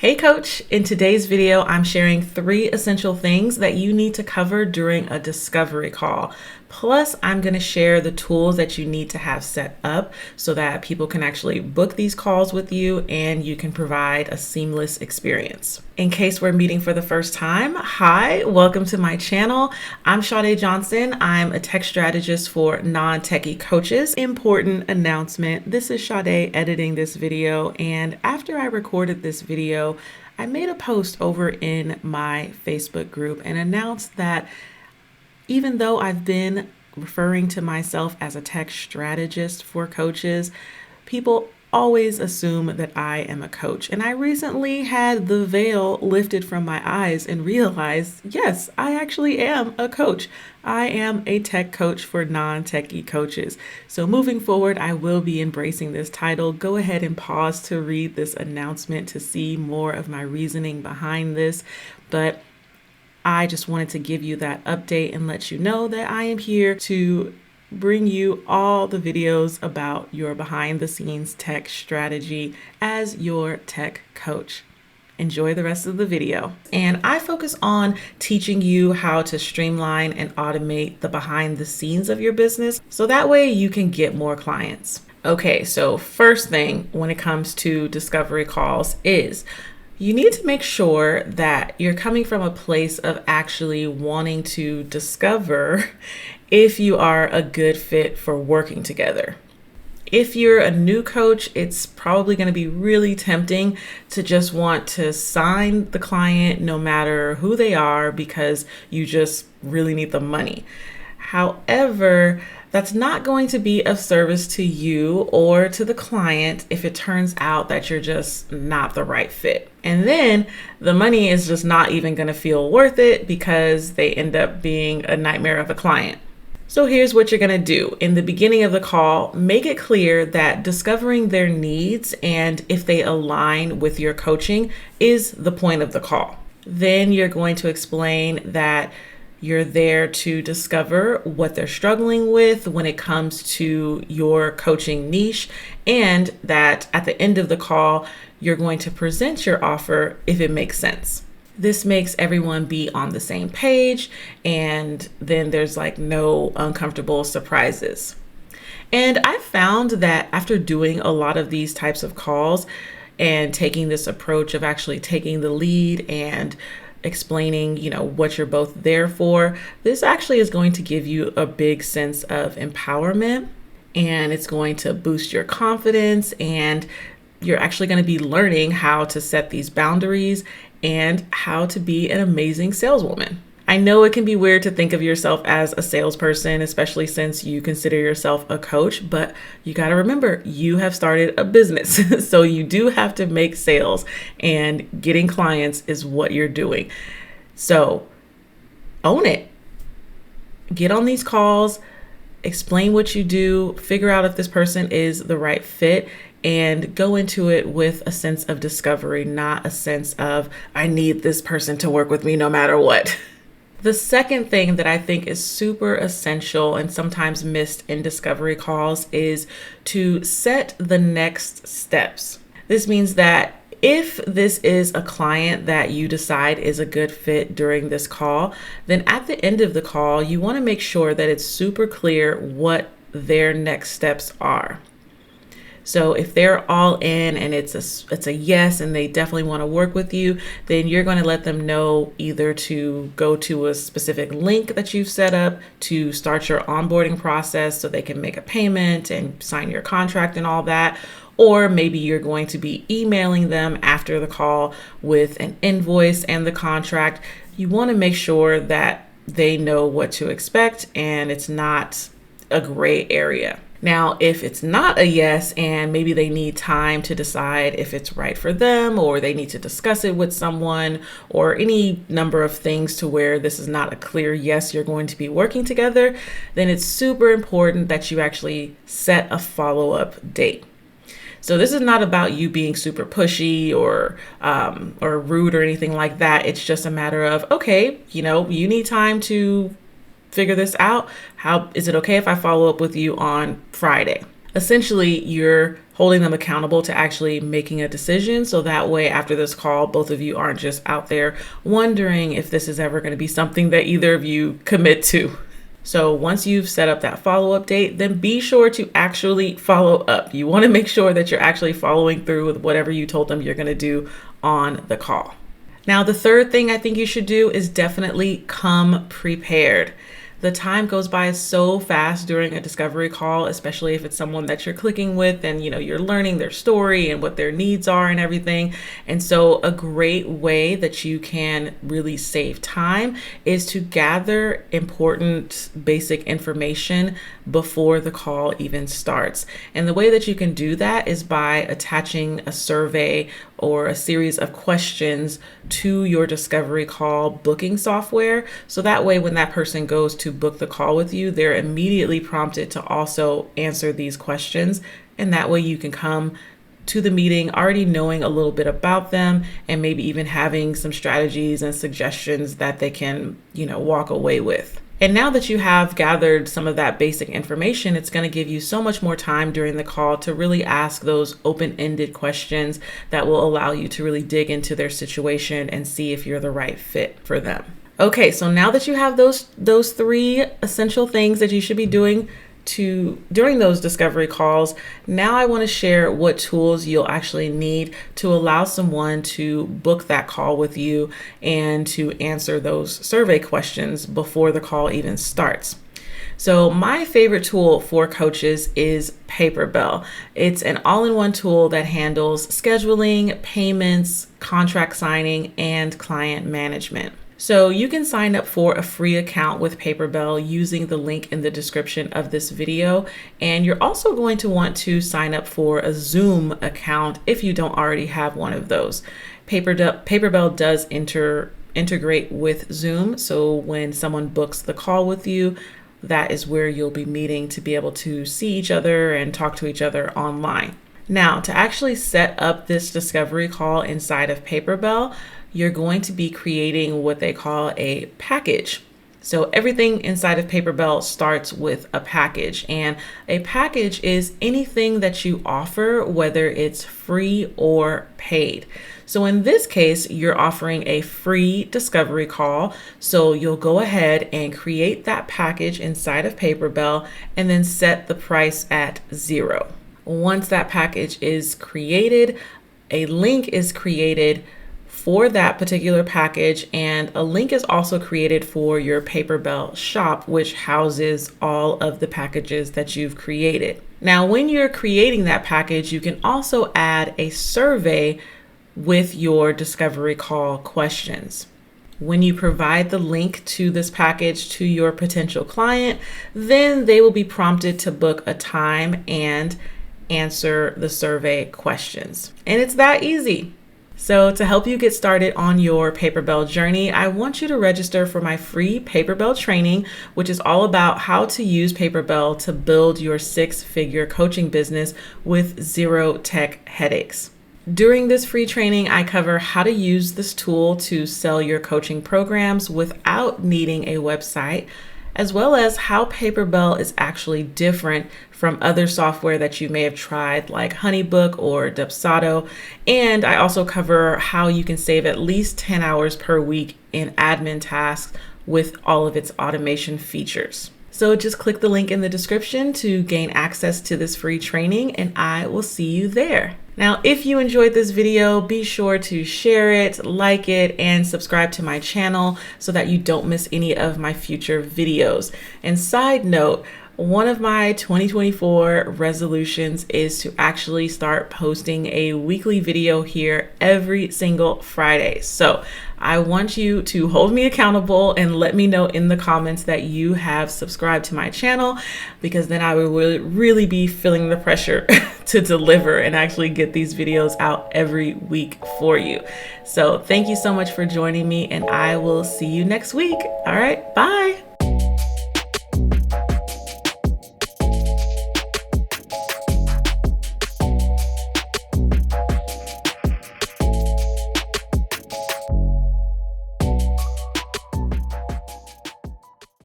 Hey coach, in today's video, I'm sharing 3 essential things that you need to cover during a discovery call. Plus, I'm going to share the tools that you need to have set up so that people can actually book these calls with you and you can provide a seamless experience. In case we're meeting for the first time, hi, welcome to my channel. I'm Sha-day Johnson. I'm a tech strategist for non-techie coaches. Important announcement. This is Sha-day editing this video, and after I recorded this video, I made a post over in my Facebook group and announced that even though I've been referring to myself as a tech strategist for coaches, people always assume that I am a coach. And I recently had the veil lifted from my eyes and realized, yes, I actually am a coach. I am a tech coach for non-techie coaches. So moving forward, I will be embracing this title. Go ahead and pause to read this announcement to see more of my reasoning behind this. But I just wanted to give you that update and let you know that I am here to bring you all the videos about your behind the scenes tech strategy as your tech coach. Enjoy the rest of the video. And I focus on teaching you how to streamline and automate the behind the scenes of your business so that way you can get more clients. Okay, so first thing when it comes to discovery calls is you need to make sure that you're coming from a place of actually wanting to discover if you are a good fit for working together. If you're a new coach, it's probably going to be really tempting to just want to sign the client no matter who they are because you just really need the money. However, that's not going to be of service to you or to the client if it turns out that you're just not the right fit. And then the money is just not even going to feel worth it because they end up being a nightmare of a client. So here's what you're going to do. In the beginning of the call, make it clear that discovering their needs and if they align with your coaching is the point of the call. Then you're going to explain that you're there to discover what they're struggling with when it comes to your coaching niche, and that at the end of the call, you're going to present your offer if it makes sense. This makes everyone be on the same page, and then there's no uncomfortable surprises. And I found that after doing a lot of these types of calls and taking this approach of actually taking the lead and explaining, what you're both there for, this actually is going to give you a big sense of empowerment, and it's going to boost your confidence, and you're actually going to be learning how to set these boundaries and how to be an amazing saleswoman. I know it can be weird to think of yourself as a salesperson, especially since you consider yourself a coach, but you got to remember you have started a business. So you do have to make sales, and getting clients is what you're doing. So own it. Get on these calls, explain what you do, figure out if this person is the right fit, and go into it with a sense of discovery, not a sense of, I need this person to work with me no matter what. The second thing that I think is super essential and sometimes missed in discovery calls is to set the next steps. This means that if this is a client that you decide is a good fit during this call, then at the end of the call, you want to make sure that it's super clear what their next steps are. So if they're all in and it's a yes and they definitely want to work with you, then you're going to let them know either to go to a specific link that you've set up to start your onboarding process so they can make a payment and sign your contract and all that. Or maybe you're going to be emailing them after the call with an invoice and the contract. You want to make sure that they know what to expect and it's not a gray area. Now, if it's not a yes and maybe they need time to decide if it's right for them, or they need to discuss it with someone, or any number of things to where this is not a clear yes, you're going to be working together, then it's super important that you actually set a follow-up date. So this is not about you being super pushy or rude or anything like that. It's just a matter of, okay, you need time to figure this out. How is it okay if I follow up with you on Friday? Essentially, you're holding them accountable to actually making a decision. So that way, after this call, both of you aren't just out there wondering if this is ever going to be something that either of you commit to. So once you've set up that follow-up date, then be sure to actually follow up. You want to make sure that you're actually following through with whatever you told them you're going to do on the call. Now, the third thing I think you should do is definitely come prepared. The time goes by so fast during a discovery call, especially if it's someone that you're clicking with and you're learning their story and what their needs are and everything. And so a great way that you can really save time is to gather important basic information before the call even starts. And the way that you can do that is by attaching a survey or a series of questions to your discovery call booking software. So that way, when that person goes to book the call with you, they're immediately prompted to also answer these questions. And that way you can come to the meeting already knowing a little bit about them and maybe even having some strategies and suggestions that they can, walk away with. And now that you have gathered some of that basic information, it's going to give you so much more time during the call to really ask those open-ended questions that will allow you to really dig into their situation and see if you're the right fit for them. Okay, so now that you have those three essential things that you should be doing during those discovery calls, now I want to share what tools you'll actually need to allow someone to book that call with you and to answer those survey questions before the call even starts. So my favorite tool for coaches is Paperbell. It's an all-in-one tool that handles scheduling, payments, contract signing, and client management. So you can sign up for a free account with Paperbell using the link in the description of this video. And you're also going to want to sign up for a Zoom account if you don't already have one of those. Paperbell does integrate with Zoom. So when someone books the call with you, that is where you'll be meeting to be able to see each other and talk to each other online. Now, to actually set up this discovery call inside of Paperbell, you're going to be creating what they call a package. So everything inside of Paperbell starts with a package, and a package is anything that you offer, whether it's free or paid. So in this case, you're offering a free discovery call. So you'll go ahead and create that package inside of Paperbell and then set the price at $0. Once that package is created, a link is created for that particular package, and a link is also created for your Paperbell shop, which houses all of the packages that you've created. Now, when you're creating that package, you can also add a survey with your discovery call questions. When you provide the link to this package to your potential client, then they will be prompted to book a time and answer the survey questions. And it's that easy. So to help you get started on your Paperbell journey, I want you to register for my free Paperbell training, which is all about how to use Paperbell to build your six-figure coaching business with zero tech headaches. During this free training, I cover how to use this tool to sell your coaching programs without needing a website, as well as how Paperbell is actually different from other software that you may have tried like Honeybook or Dubsado. And I also cover how you can save at least 10 hours per week in admin tasks with all of its automation features. So just click the link in the description to gain access to this free training, and I will see you there. Now, if you enjoyed this video, be sure to share it, like it, and subscribe to my channel so that you don't miss any of my future videos. And side note, one of my 2024 resolutions is to actually start posting a weekly video here every single Friday. So I want you to hold me accountable and let me know in the comments that you have subscribed to my channel, because then I will really be feeling the pressure to deliver and actually get these videos out every week for you. So thank you so much for joining me, and I will see you next week. All right, bye.